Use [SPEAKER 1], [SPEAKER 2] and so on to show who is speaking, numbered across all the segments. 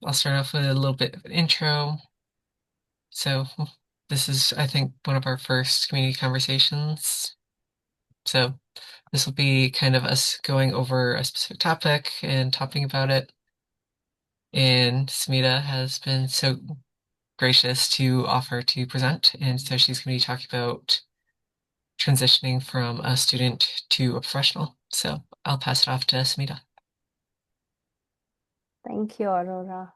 [SPEAKER 1] I'll start off with a little bit of an intro. So, this is, I think, one of our first community conversations. So, this will be kind of us going over a specific topic and talking about it. And Sameedha has been so gracious to offer to present. And so, she's going to be talking about transitioning from a student to a professional. So, I'll pass it off to Sameedha.
[SPEAKER 2] Thank you, Aurora.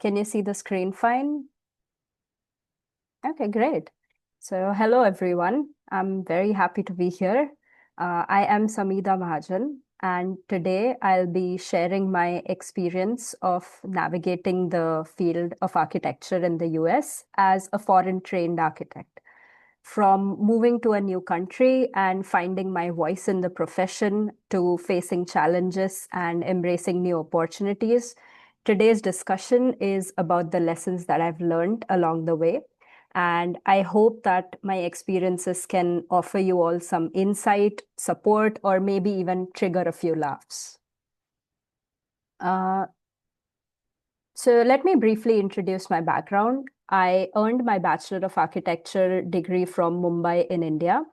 [SPEAKER 2] Can you see the screen fine? Okay, great. So, hello everyone. I'm very happy to be here. I am Sameedha Mahajan, and today I'll be sharing my experience of navigating the field of architecture in the US as a foreign trained architect. From moving to a new country and finding my voice in the profession to facing challenges and embracing new opportunities, today's discussion is about the lessons that I've learned along the way. And I hope that my experiences can offer you all some insight, support, or maybe even trigger a few laughs. Uh, so let me briefly introduce my background. I earned my Bachelor of Architecture degree from Mumbai in India,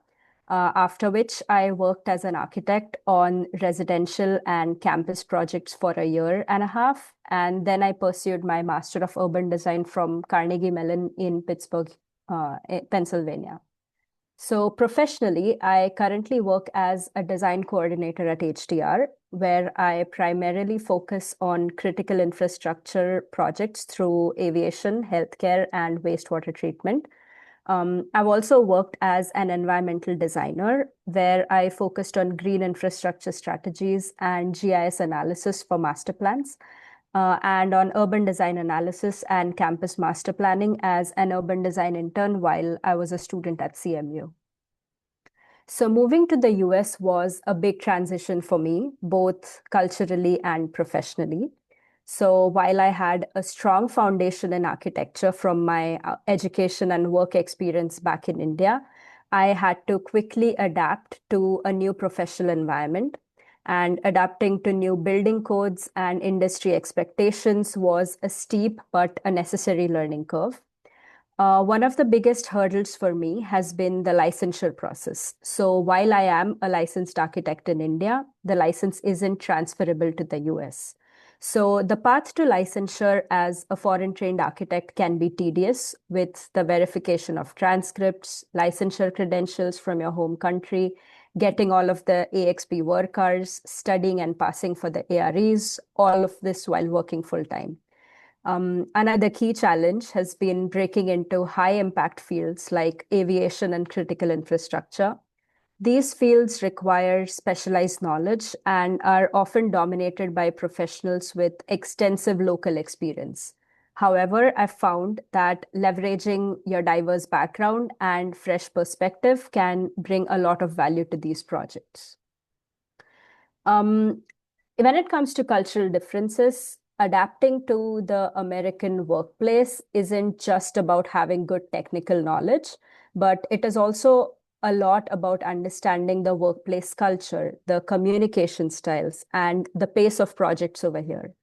[SPEAKER 2] after which I worked as an architect on residential and campus projects for a year and a half. And then I pursued my Master of Urban Design from Carnegie Mellon in Pittsburgh, Pennsylvania. So professionally, I currently work as a design coordinator at HDR, where I primarily focus on critical infrastructure projects through aviation, healthcare, and wastewater treatment. I've also worked as an environmental designer, where I focused on green infrastructure strategies and GIS analysis for master plans, and on urban design analysis and campus master planning as an urban design intern while I was a student at CMU. So, moving to the US was a big transition for me, both culturally and professionally. So, while I had a strong foundation in architecture from my education and work experience back in India, I had to quickly adapt to a new professional environment. And adapting to new building codes and industry expectations was a steep but a necessary learning curve. One of the biggest hurdles for me has been the licensure process. So, while I am a licensed architect in India, the license isn't transferable to the US. So, the path to licensure as a foreign trained architect can be tedious with the verification of transcripts, licensure credentials from your home country, getting all of the AXP work hours, studying and passing for the AREs, all of this while working full time. Another key challenge has been breaking into high impact fields like aviation and critical infrastructure. These fields require specialized knowledge and are often dominated by professionals with extensive local experience. However, I've found that leveraging your diverse background and fresh perspective can bring a lot of value to these projects. Um, when it comes to cultural differences, adapting to the American workplace isn't just about having good technical knowledge, but it is also a lot about understanding the workplace culture, the communication styles, and the pace of projects over here.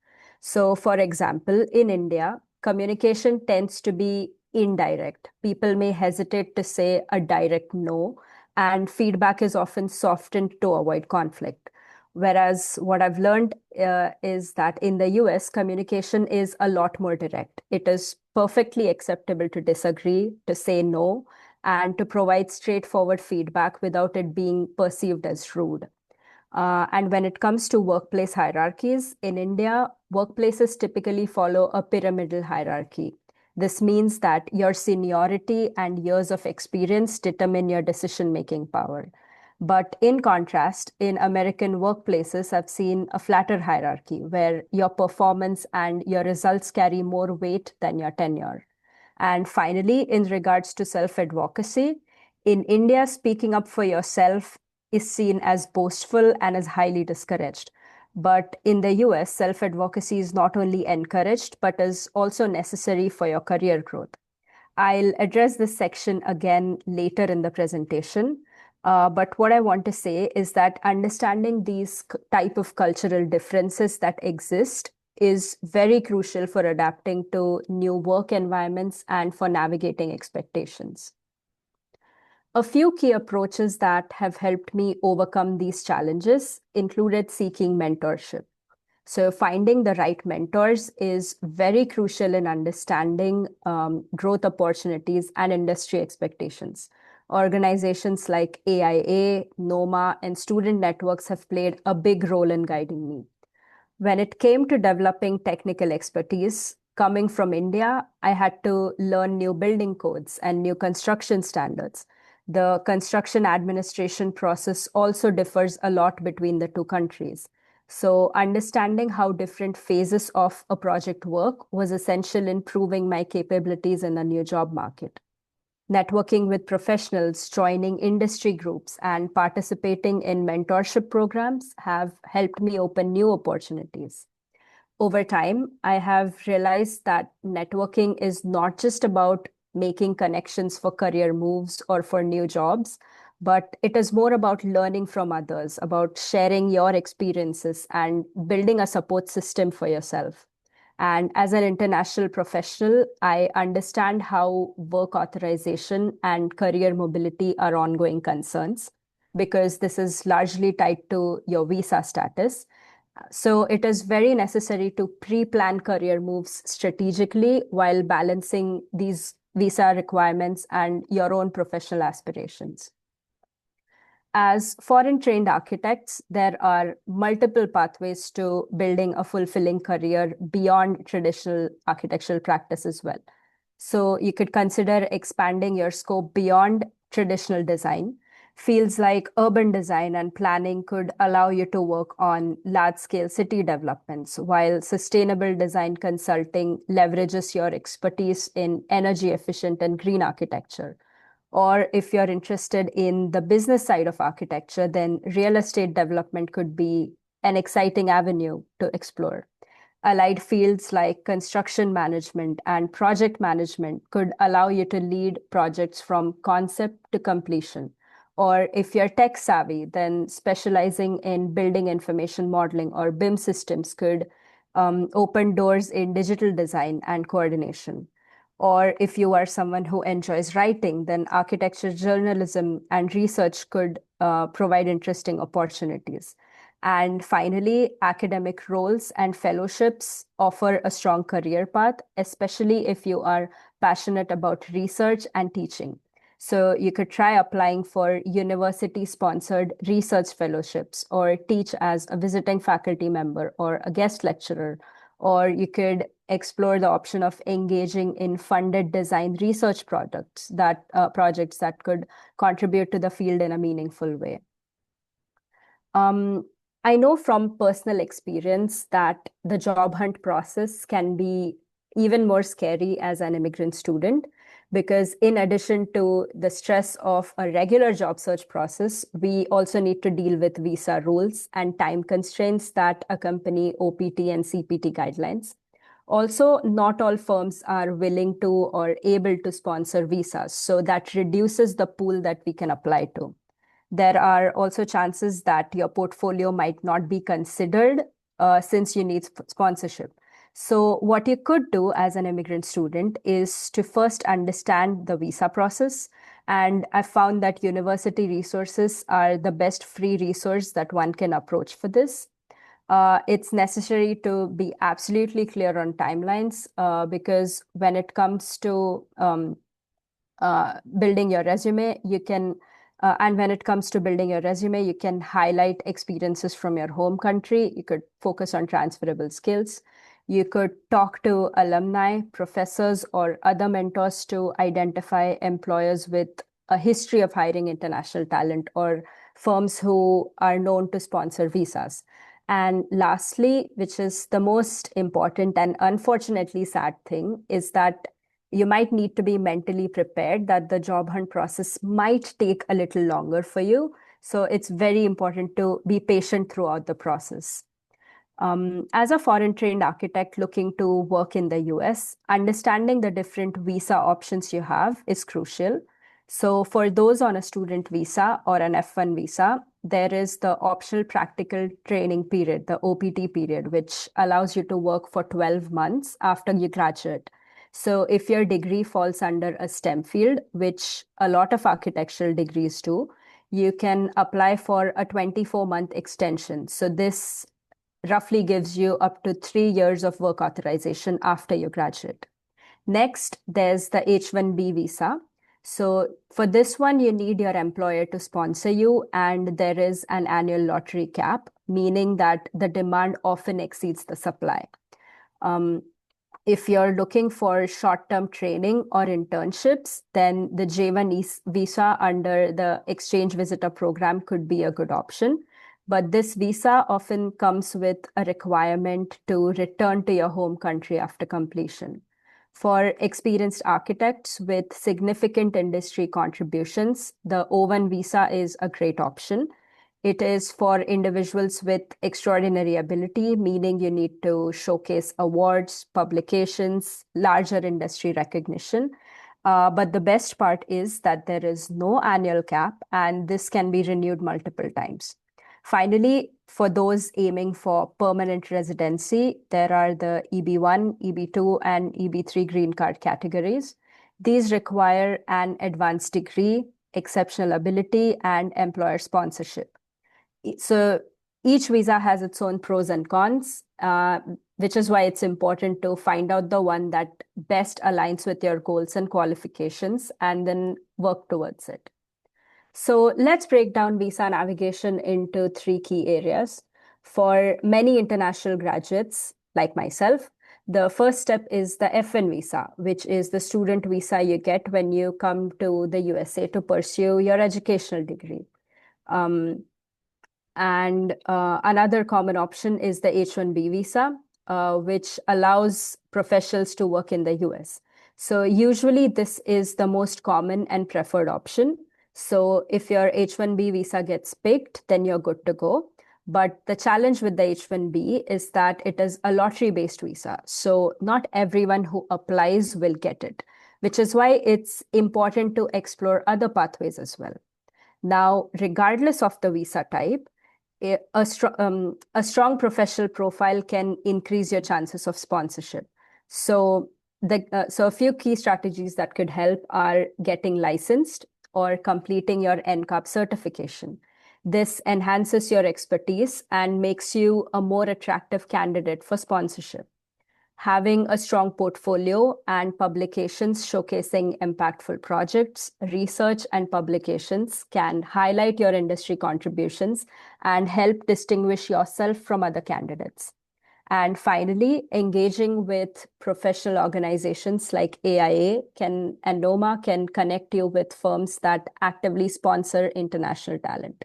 [SPEAKER 2] So, for example, in India, communication tends to be indirect. People may hesitate to say a direct no, and feedback is often softened to avoid conflict. Whereas what I've learned is that in the US, communication is a lot more direct. It is perfectly acceptable to disagree, to say no, and to provide straightforward feedback without it being perceived as rude. And when it comes to workplace hierarchies, in India, workplaces typically follow a pyramidal hierarchy. This means that your seniority and years of experience determine your decision making power. But in contrast, in American workplaces, I've seen a flatter hierarchy where your performance and your results carry more weight than your tenure. And finally, in regards to self advocacy, in India, speaking up for yourself is seen as boastful and is highly discouraged. But in the US, self advocacy is not only encouraged, but is also necessary for your career growth. I'll address this section again later in the presentation. But what I want to say is that understanding these type of cultural differences that exist is very crucial for adapting to new work environments and for navigating expectations. A few key approaches that have helped me overcome these challenges included seeking mentorship. So, finding the right mentors is very crucial in understanding growth opportunities and industry expectations. Organizations like AIA, NOMA, and student networks have played a big role in guiding me. When it came to developing technical expertise, coming from India, I had to learn new building codes and new construction standards. The construction administration process also differs a lot between the two countries. So, understanding how different phases of a project work was essential in proving my capabilities in the new job market. Networking with professionals, joining industry groups, and participating in mentorship programs have helped me open new opportunities. Over time, I have realized that networking is not just about making connections for career moves or for new jobs, but it is more about learning from others, about sharing your experiences and building a support system for yourself. And as an international professional, I understand how work authorization and career mobility are ongoing concerns because this is largely tied to your visa status. So it is very necessary to pre-plan career moves strategically while balancing these visa requirements and your own professional aspirations. As foreign trained architects, there are multiple pathways to building a fulfilling career beyond traditional architectural practice as well. So you could consider expanding your scope beyond traditional design. Fields like urban design and planning could allow you to work on large scale city developments, while sustainable design consulting leverages your expertise in energy efficient and green architecture. Or if you're interested in the business side of architecture, then real estate development could be an exciting avenue to explore. Allied fields like construction management and project management could allow you to lead projects from concept to completion. Or if you're tech savvy, then specializing in building information modeling or BIM systems could open doors in digital design and coordination. Or if you are someone who enjoys writing, then architecture journalism and research could provide interesting opportunities. And finally, academic roles and fellowships offer a strong career path, especially if you are passionate about research and teaching. So you could try applying for university sponsored research fellowships or teach as a visiting faculty member or a guest lecturer. Or you could explore the option of engaging in funded design research projects that could contribute to the field in a meaningful way. Um, I know from personal experience that the job hunt process can be even more scary as an immigrant student because in addition to the stress of a regular job search process, we also need to deal with visa rules and time constraints that accompany OPT and CPT guidelines. Also, not all firms are willing to or able to sponsor visas, so that reduces the pool that we can apply to. There are also chances that your portfolio might not be considered since you need sponsorship. So, what you could do as an immigrant student is to first understand the visa process. And I found that university resources are the best free resource that one can approach for this. It's necessary to be absolutely clear on timelines because when it comes to building your resume, and when it comes to building your resume, you can highlight experiences from your home country. You could focus on transferable skills. You could talk to alumni, professors, or other mentors to identify employers with a history of hiring international talent or firms who are known to sponsor visas. And lastly, which is the most important and unfortunately sad thing, is that you might need to be mentally prepared that the job hunt process might take a little longer for you. So it's very important to be patient throughout the process. As a foreign trained architect looking to work in the US, understanding the different visa options you have is crucial. So, for those on a student visa or an F1 visa, there is the optional practical training period, the OPT period, which allows you to work for 12 months after you graduate. So if your degree falls under a STEM field, which a lot of architectural degrees do, you can apply for a 24-month extension. So this roughly gives you up to 3 years of work authorization after you graduate. Next, there's the H-1B visa. So for this one, you need your employer to sponsor you, and there is an annual lottery cap, meaning that the demand often exceeds the supply. If you're looking for short-term training or internships, then the J1 visa under the exchange visitor program could be a good option. But this visa often comes with a requirement to return to your home country after completion. For experienced architects with significant industry contributions, the O1 visa is a great option. It is for individuals with extraordinary ability, meaning you need to showcase awards, publications, larger industry recognition. But the best part is that there is no annual cap, and this can be renewed multiple times. Finally, for those aiming for permanent residency, there are the EB1, EB2, and EB3 green card categories. These require an advanced degree, exceptional ability, and employer sponsorship. So each visa has its own pros and cons, which is why it's important to find out the one that best aligns with your goals and qualifications and then work towards it. So let's break down visa navigation into three key areas. For many international graduates, like myself, the first step is the F1 visa, which is the student visa you get when you come to the USA to pursue your educational degree. And another common option is the H-1B visa, which allows professionals to work in the US. So usually this is the most common and preferred option. So if your H-1B visa gets picked, then you're good to go. But the challenge with the H-1B is that it is a lottery-based visa. So not everyone who applies will get it, which is why it's important to explore other pathways as well. Now, regardless of the visa type, a strong professional profile can increase your chances of sponsorship. So a few key strategies that could help are getting licensed or completing your NCAP certification. This enhances your expertise and makes you a more attractive candidate for sponsorship. Having a strong portfolio and publications showcasing impactful projects, research, and publications can highlight your industry contributions and help distinguish yourself from other candidates. And finally, engaging with professional organizations like AIA and NOMA can connect you with firms that actively sponsor international talent.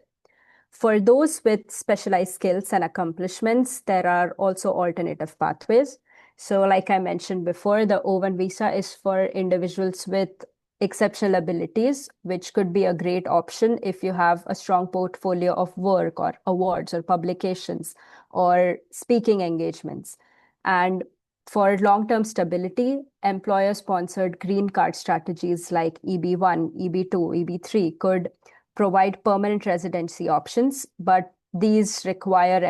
[SPEAKER 2] For those with specialized skills and accomplishments, there are also alternative pathways. So like I mentioned before, the O1 visa is for individuals with exceptional abilities, which could be a great option if you have a strong portfolio of work or awards or publications or speaking engagements. And for long-term stability, employer-sponsored green card strategies like EB1, EB2, EB3 could provide permanent residency options, but these require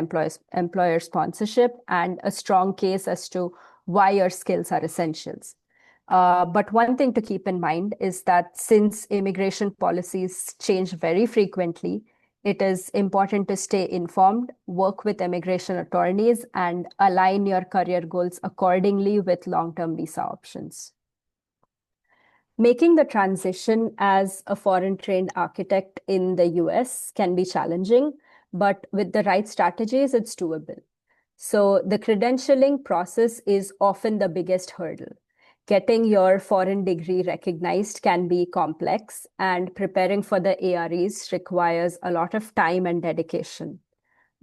[SPEAKER 2] employer sponsorship and a strong case as to why your skills are essentials. But one thing to keep in mind is that since immigration policies change very frequently, it is important to stay informed, work with immigration attorneys, and align your career goals accordingly with long-term visa options. Making the transition as a foreign-trained architect in the US can be challenging, but with the right strategies, it's doable. So the credentialing process is often the biggest hurdle. Getting your foreign degree recognized can be complex, and preparing for the AREs requires a lot of time and dedication.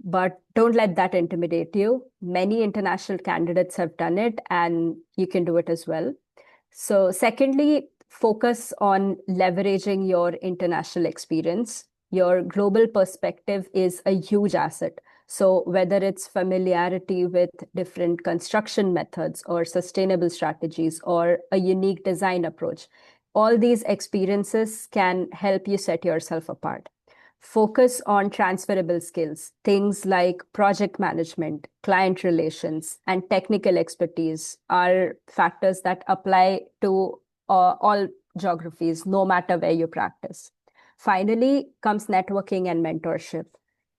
[SPEAKER 2] But don't let that intimidate you. Many international candidates have done it, and you can do it as well. So secondly, focus on leveraging your international experience. Your global perspective is a huge asset. So whether it's familiarity with different construction methods or sustainable strategies or a unique design approach, all these experiences can help you set yourself apart. Focus on transferable skills. Things like project management, client relations, and technical expertise are factors that apply to all geographies, no matter where you practice. Finally comes networking and mentorship.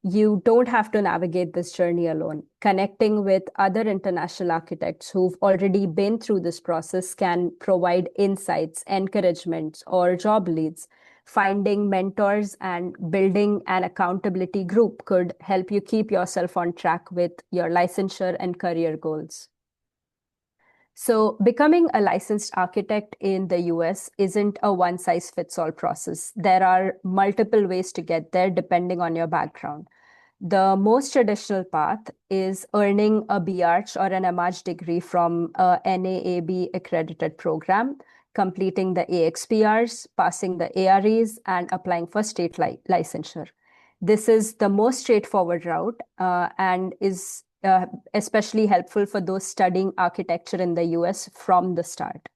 [SPEAKER 2] You don't have to navigate this journey alone. Connecting with other international architects who've already been through this process can provide insights, encouragements, or job leads. Finding mentors and building an accountability group could help you keep yourself on track with your licensure and career goals. So, becoming a licensed architect in the US isn't a one size fits all process. There are multiple ways to get there depending on your background. The most traditional path is earning a BArch or an MArch degree from a NAAB accredited program, completing the AXPRs, passing the AREs, and applying for state licensure. This is the most straightforward route and is especially helpful for those studying architecture in the US from the start.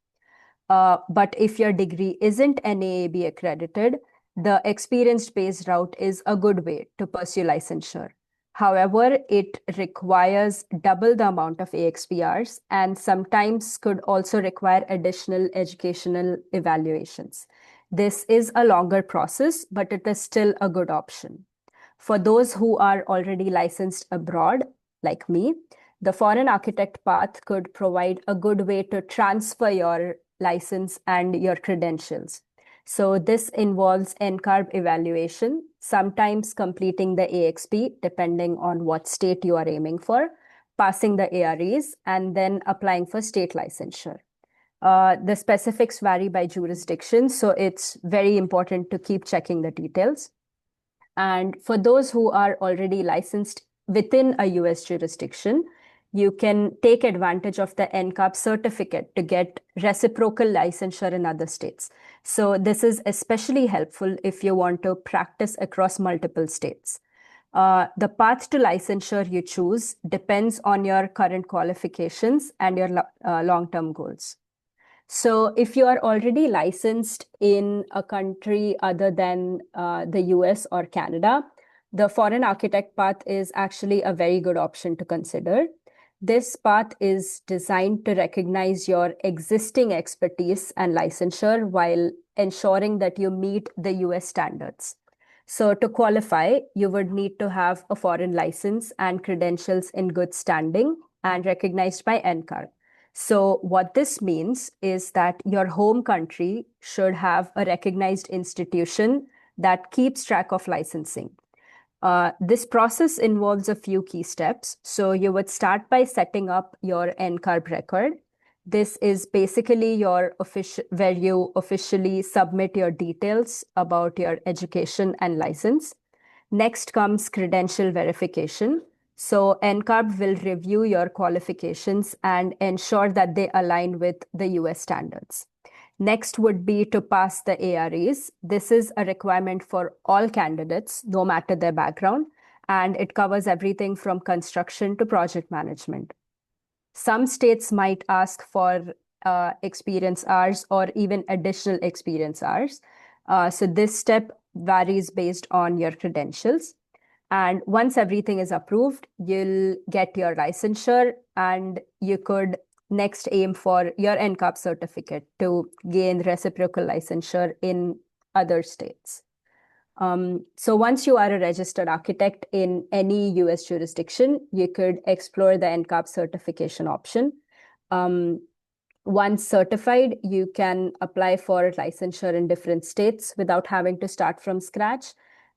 [SPEAKER 2] But if your degree isn't NAAB accredited, the experience-based route is a good way to pursue licensure. However, it requires double the amount of AXPRs and sometimes could also require additional educational evaluations. This is a longer process, but it is still a good option. For those who are already licensed abroad, like me, the foreign architect path could provide a good way to transfer your license and your credentials. So this involves NCARB evaluation, sometimes completing the AXP, depending on what state you are aiming for, passing the AREs, and then applying for state licensure. The specifics vary by jurisdiction, so it's very important to keep checking the details. And for those who are already licensed within a US jurisdiction, you can take advantage of the NCARB certificate to get reciprocal licensure in other states. So this is especially helpful if you want to practice across multiple states. The path to licensure you choose depends on your current qualifications and your long-term goals. So if you are already licensed in a country other than the US or Canada, the foreign architect path is actually a very good option to consider. This path is designed to recognize your existing expertise and licensure while ensuring that you meet the US standards. So to qualify, you would need to have a foreign license and credentials in good standing and recognized by NCARB. So what this means is that your home country should have a recognized institution that keeps track of licensing. This process involves a few key steps. So you would start by setting up your NCARB record. This is basically your where you officially submit your details about your education and license. Next comes credential verification. So NCARB will review your qualifications and ensure that they align with the US standards. Next would be to pass the AREs. This is a requirement for all candidates, no matter their background, and it covers everything from construction to project management. Some states might ask for experience hours or even additional experience hours. So this step varies based on your credentials. And once everything is approved, you'll get your licensure and you could next aim for your NCARB certificate to gain reciprocal licensure in other states. So once you are a registered architect in any US jurisdiction, you could explore the NCARB certification option. Once certified, you can apply for licensure in different states without having to start from scratch.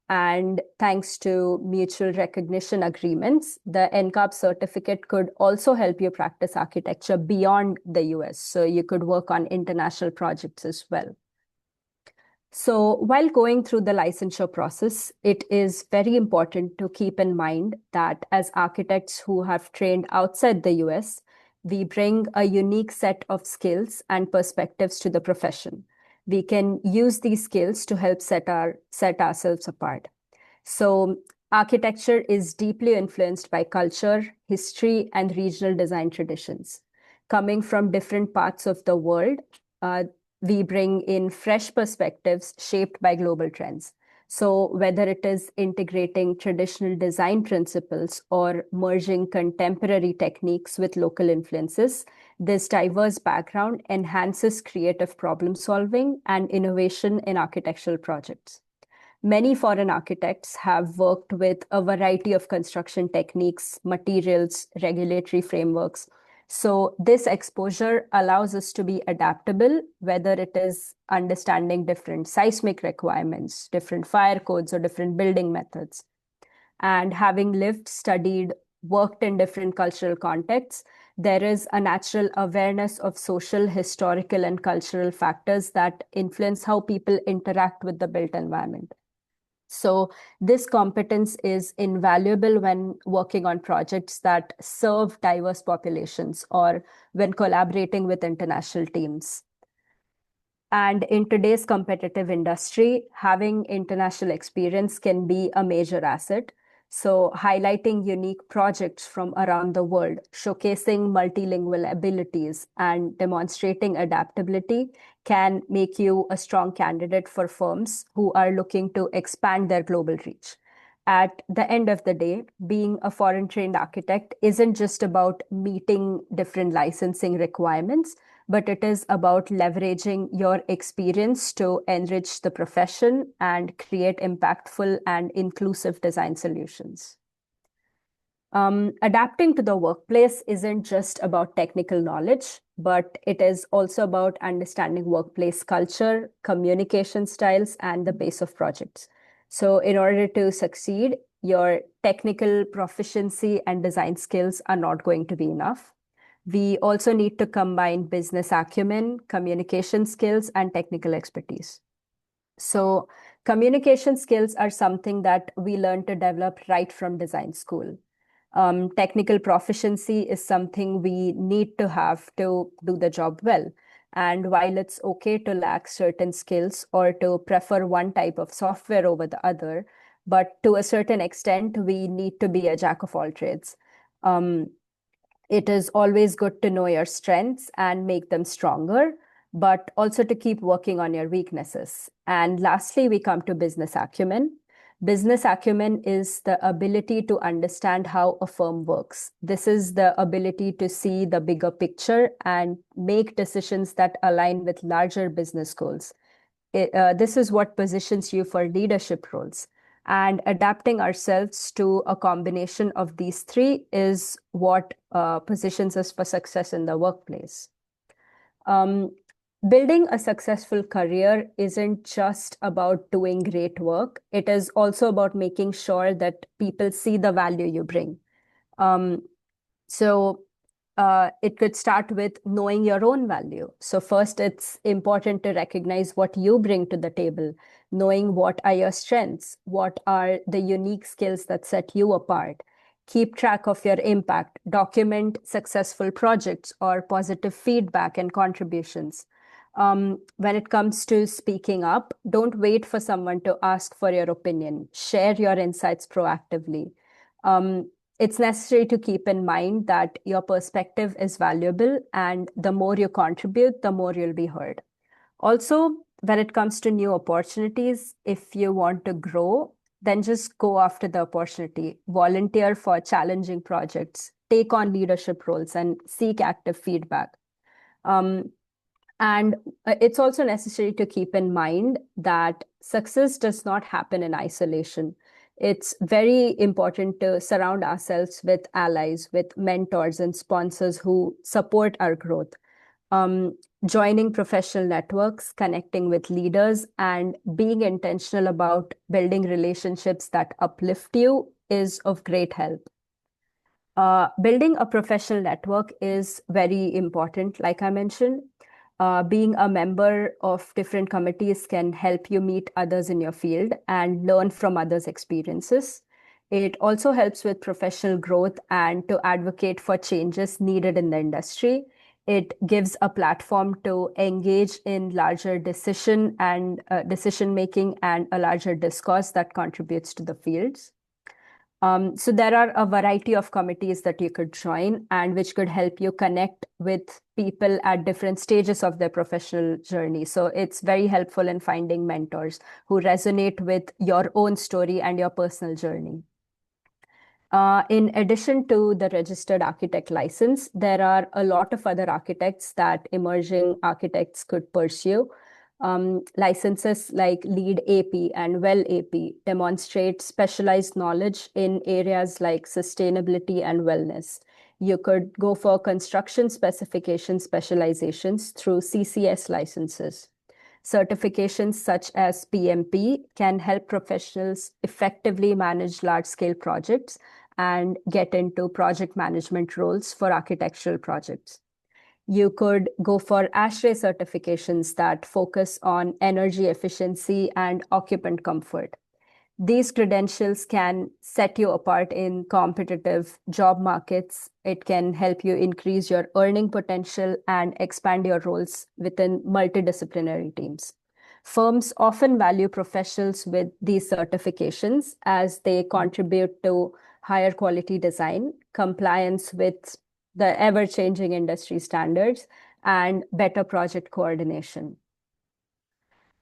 [SPEAKER 2] And thanks to mutual recognition agreements, the NCARB certificate could also help you practice architecture beyond the US. So you could work on international projects as well. So while going through the licensure process, it is very important to keep in mind that as architects who have trained outside the US, we bring a unique set of skills and perspectives to the profession. We can use these skills to help set ourselves apart. So architecture is deeply influenced by culture, history, and regional design traditions. Coming from different parts of the world, we bring in fresh perspectives shaped by global trends. So, whether it is integrating traditional design principles or merging contemporary techniques with local influences, this diverse background enhances creative problem solving and innovation in architectural projects. Many foreign architects have worked with a variety of construction techniques, materials, regulatory frameworks. So, this exposure allows us to be adaptable, whether it is understanding different seismic requirements, different fire codes, or different building methods. And having lived, studied, worked in different cultural contexts, there is a natural awareness of social, historical, and cultural factors that influence how people interact with the built environment. So, this competence is invaluable when working on projects that serve diverse populations or when collaborating with international teams. And in today's competitive industry, having international experience can be a major asset. So, highlighting unique projects from around the world, showcasing multilingual abilities, and demonstrating adaptability can make you a strong candidate for firms who are looking to expand their global reach. At the end of the day, being a foreign trained architect isn't just about meeting different licensing requirements, but it is about leveraging your experience to enrich the profession and create impactful and inclusive design solutions. Adapting to the workplace isn't just about technical knowledge, but it is also about understanding workplace culture, communication styles, and the pace of projects. So, in order to succeed, your technical proficiency and design skills are not going to be enough. We also need to combine business acumen, communication skills, and technical expertise. So, communication skills are something that we learn to develop right from design school. Technical proficiency is something we need to have to do the job well. And while it's okay to lack certain skills or to prefer one type of software over the other, but to a certain extent, we need to be a jack of all trades. Um, it is always good to know your strengths and make them stronger, but also to keep working on your weaknesses. And lastly, we come to business acumen. Business acumen is the ability to understand how a firm works. This is the ability to see the bigger picture and make decisions that align with larger business goals. This is what positions you for leadership roles. And adapting ourselves to a combination of these three is what positions us for success in the workplace. Um, Building a successful career isn't just about doing great work, it is also about making sure that people see the value you bring. Um, so it could start with knowing your own value. So first, it's important to recognize what you bring to the table, knowing what are your strengths, what are the unique skills that set you apart. Keep track of your impact, document successful projects or positive feedback and contributions. When it comes to speaking up, don't wait for someone to ask for your opinion. Share your insights proactively. Um, it's necessary to keep in mind that your perspective is valuable, and the more you contribute, the more you'll be heard. Also, when it comes to new opportunities, if you want to grow, then just go after the opportunity. Volunteer for challenging projects, take on leadership roles, and seek active feedback. Um, and it's also necessary to keep in mind that success does not happen in isolation. It's very important to surround ourselves with allies, with mentors and sponsors who support our growth. Um, Joining professional networks, connecting with leaders, and being intentional about building relationships that uplift you is of great help. Building a professional network is very important, like I mentioned. Being a member of different committees can help you meet others in your field and learn from others' experiences. It also helps with professional growth and to advocate for changes needed in the industry. It gives a platform to engage in larger decision making and a larger discourse that contributes to the fields. So there are a variety of committees that you could join and which could help you connect with people at different stages of their professional journey. So it's very helpful in finding mentors who resonate with your own story and your personal journey. In addition to the registered architect license, there are a lot of other architects that emerging architects could pursue. Licenses like LEED AP and WELL AP demonstrate specialized knowledge in areas like sustainability and wellness. You could go for construction specification specializations through CCS licenses. Certifications such as PMP can help professionals effectively manage large-scale projects and get into project management roles for architectural projects. You could go for ASHRAE certifications that focus on energy efficiency and occupant comfort. These credentials can set you apart in competitive job markets. It can help you increase your earning potential and expand your roles within multidisciplinary teams. Firms often value professionals with these certifications as they contribute to higher quality design, compliance with the ever changing industry standards, and better project coordination.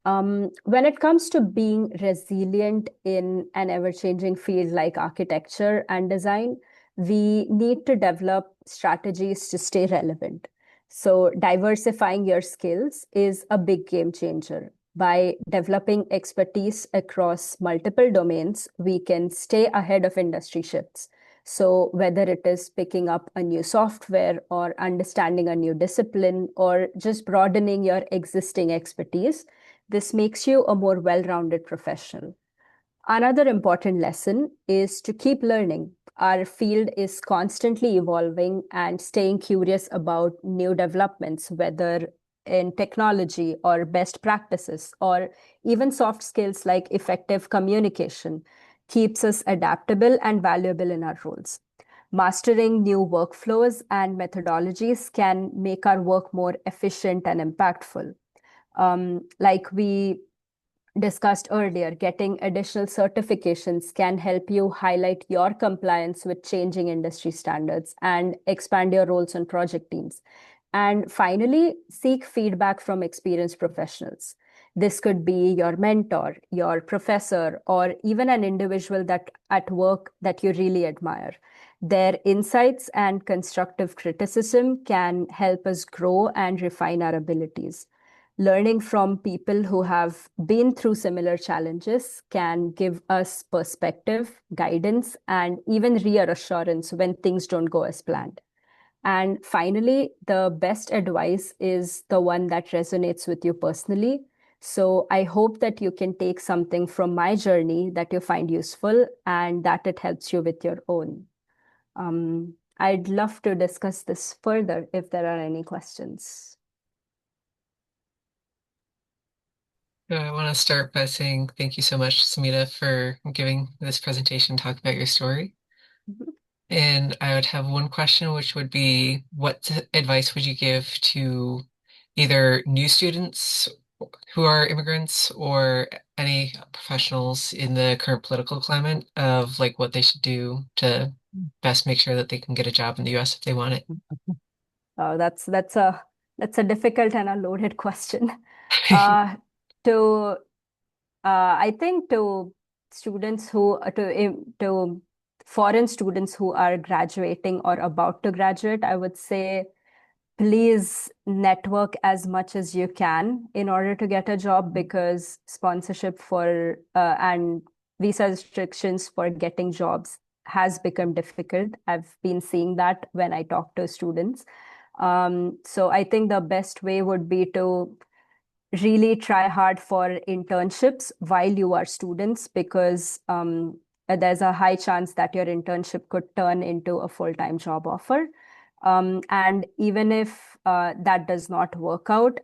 [SPEAKER 2] When it comes to being resilient in an ever-changing field like architecture and design, we need to develop strategies to stay relevant. So diversifying your skills is a big game changer. By developing expertise across multiple domains, we can stay ahead of industry shifts. So whether it is picking up a new software or understanding a new discipline or just broadening your existing expertise, this makes you a more well-rounded professional. Another important lesson is to keep learning. Our field is constantly evolving and staying curious about new developments, whether in technology or best practices or even soft skills like effective communication, keeps us adaptable and valuable in our roles. Mastering new workflows and methodologies can make our work more efficient and impactful. Like we discussed earlier, getting additional certifications can help you highlight your compliance with changing industry standards and expand your roles on project teams. And finally, seek feedback from experienced professionals. This could be your mentor, your professor, or even an individual that at work that you really admire. Their insights and constructive criticism can help us grow and refine our abilities. Learning from people who have been through similar challenges can give us perspective, guidance, and even reassurance when things don't go as planned. And finally, the best advice is the one that resonates with you personally. So I hope that you can take something from my journey that you find useful and that it helps you with your own. I'd love to discuss this further if there are any questions.
[SPEAKER 1] So I want to start by saying thank you so much, Sameedha, for giving this presentation, talking about your story.
[SPEAKER 2] Mhm.
[SPEAKER 1] And I would have one question, which would be, what advice would you give to either new students who are immigrants or any professionals in the current political climate of like what they should do to best make sure that they can get a job in the US if they want it?
[SPEAKER 2] That's a difficult and a loaded question. Uh, to I think to students who to foreign students who are graduating or about to graduate, I would say please network as much as you can in order to get a job because sponsorship for and visa restrictions for getting jobs has become difficult. I've been seeing that when I talk to students. So I think the best way would be to really try hard for internships while you are students because there's a high chance that your internship could turn into a full-time job offer. And even if that does not work out,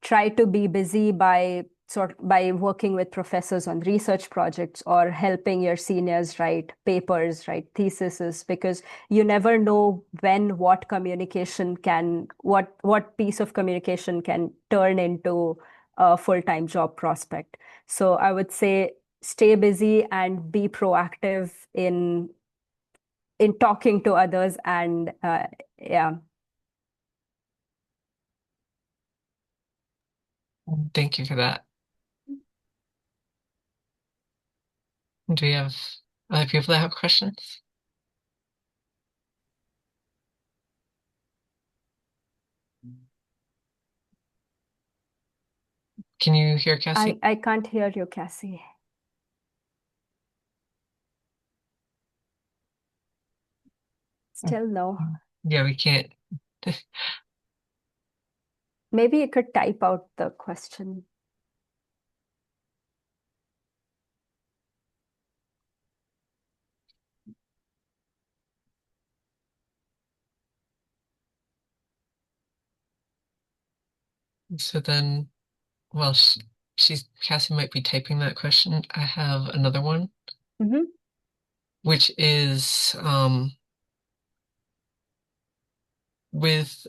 [SPEAKER 2] try to be busy by working with professors on research projects or helping your seniors write papers, write theses, because you never know when what piece of communication can turn into a full-time job prospect. So I would say stay busy and be proactive in in talking to others and yeah.
[SPEAKER 1] Thank you for that. Do we have other people that have questions? Can you hear Cassie?
[SPEAKER 2] I can't hear you, Cassie. Still no.
[SPEAKER 1] Yeah, we can't.
[SPEAKER 2] Maybe you could type out the question.
[SPEAKER 1] So then, well, Cassie might be typing that question. I have another one,
[SPEAKER 2] Hmm.
[SPEAKER 1] which is with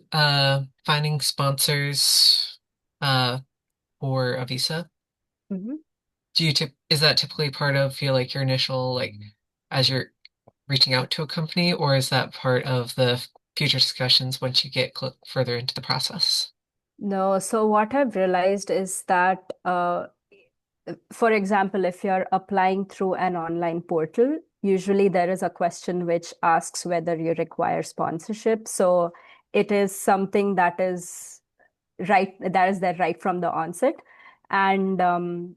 [SPEAKER 1] finding sponsors for a visa.
[SPEAKER 2] Hmm.
[SPEAKER 1] Is that typically part of feel like your initial as you're reaching out to a company, or is that part of the future discussions once you get further into the process?
[SPEAKER 2] No, so what I've realized is that, for example, if you're applying through an online portal, usually there is a question which asks whether you require sponsorship. So it is something that is that is there right from the onset. And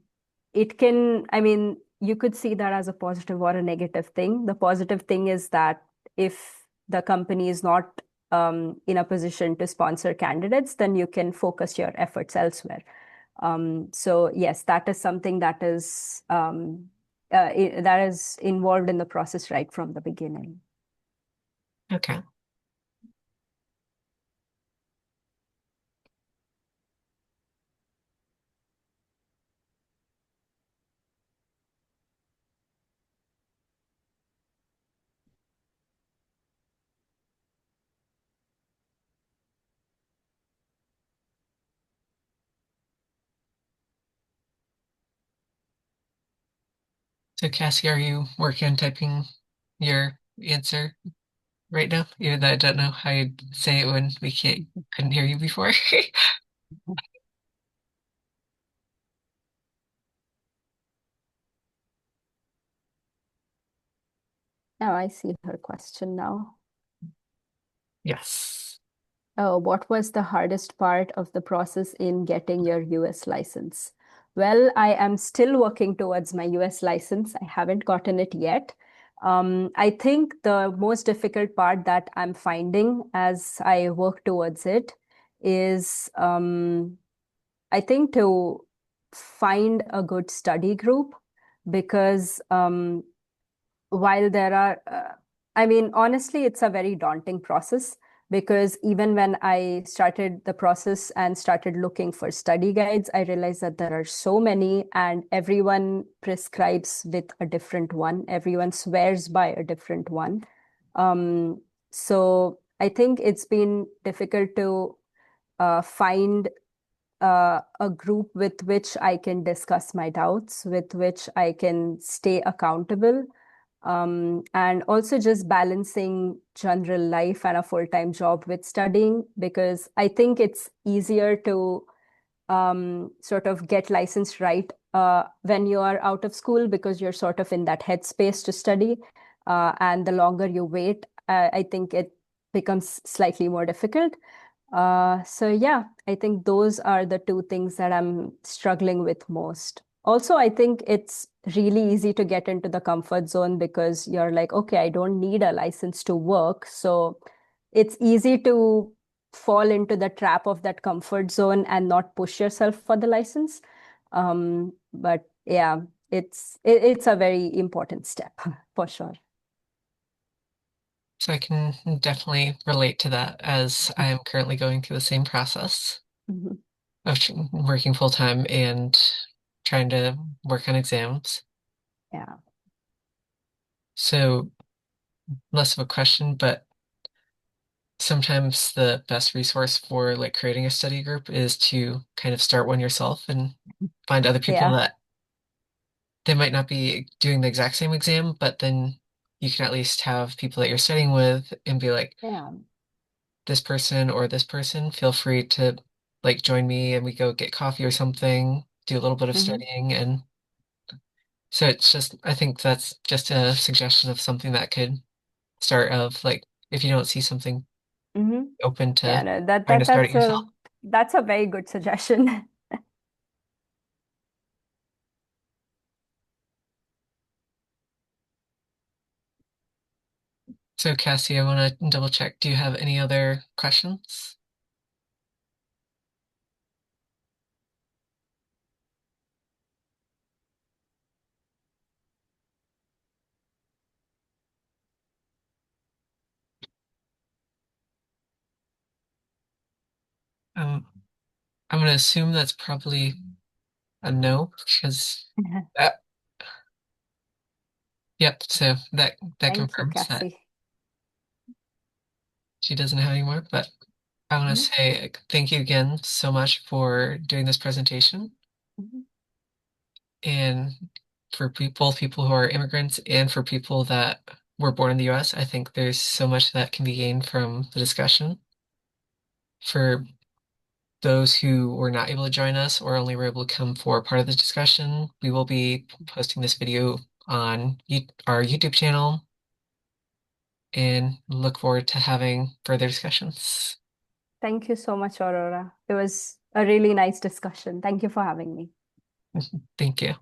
[SPEAKER 2] it can, I mean, you could see that as a positive or a negative thing. The positive thing is that if the company is not in a position to sponsor candidates, then you can focus your efforts elsewhere. So yes, that is something that is that is involved in the process right from the beginning.
[SPEAKER 1] Okay. So Cassie, are you working on typing your answer right now? Even though I don't know how you'd say it when we can't couldn't hear you before.
[SPEAKER 2] Now I see her question now.
[SPEAKER 1] Yes.
[SPEAKER 2] Oh, what was the hardest part of the process in getting your US license? Well, I am still working towards my US license. I haven't gotten it yet. I think the most difficult part that I'm finding as I work towards it is, I think, to find a good study group because while there are, I mean, honestly, it's a very daunting process because even when I started the process and started looking for study guides, I realized that there are so many and everyone prescribes with a different one. Everyone swears by a different one. Um, so I think it's been difficult to find a group with which I can discuss my doubts, with which I can stay accountable, and also just balancing general life and a full-time job with studying, because I think it's easier to sort of get licensed right when you are out of school because you're sort of in that headspace to study. And the longer you wait, I think it becomes slightly more difficult. So yeah, I think those are the two things that I'm struggling with most. Also, I think it's really easy to get into the comfort zone because you're like, okay, I don't need a license to work. So it's easy to fall into the trap of that comfort zone and not push yourself for the license. But yeah, it's a very important step for sure.
[SPEAKER 1] So I can definitely relate to that as I am currently going through the same process
[SPEAKER 2] Mhm.
[SPEAKER 1] of working full time and trying to work on exams.
[SPEAKER 2] Yeah.
[SPEAKER 1] So less of a question, but sometimes the best resource for creating a study group is to kind of start one yourself and find other people
[SPEAKER 2] Yeah.
[SPEAKER 1] that they might not be doing the exact same exam, but then you can at least have people that you're studying with and be like,
[SPEAKER 2] Yeah.
[SPEAKER 1] this person or this person, feel free to like join me and we go get coffee or something, do a little bit of
[SPEAKER 2] Hmm.
[SPEAKER 1] studying. And so it's just, I think that's just a suggestion of something that could start of like, if you don't see something
[SPEAKER 2] Hmm.
[SPEAKER 1] open
[SPEAKER 2] Yeah,
[SPEAKER 1] to
[SPEAKER 2] no, that
[SPEAKER 1] trying to
[SPEAKER 2] that
[SPEAKER 1] start it
[SPEAKER 2] that's
[SPEAKER 1] yourself.
[SPEAKER 2] a very good suggestion.
[SPEAKER 1] So Cassie, I want to double check. Do you have any other questions? Um, I'm going to assume that's probably a no because that, yep. So that
[SPEAKER 2] Thank you,
[SPEAKER 1] confirms that
[SPEAKER 2] Cassie.
[SPEAKER 1] she doesn't have any more. But I want to
[SPEAKER 2] Hmm.
[SPEAKER 1] say thank you again so much for doing this presentation
[SPEAKER 2] Hmm.
[SPEAKER 1] and for both people who are immigrants and for people that were born in the US. I think there's so much that can be gained from the discussion. For those who were not able to join us or only were able to come for part of the discussion, we will be posting this video on our YouTube channel and look forward to having further discussions.
[SPEAKER 2] Thank you so much, Aurora. It was a really nice discussion. Thank you for having me.
[SPEAKER 1] Thank you.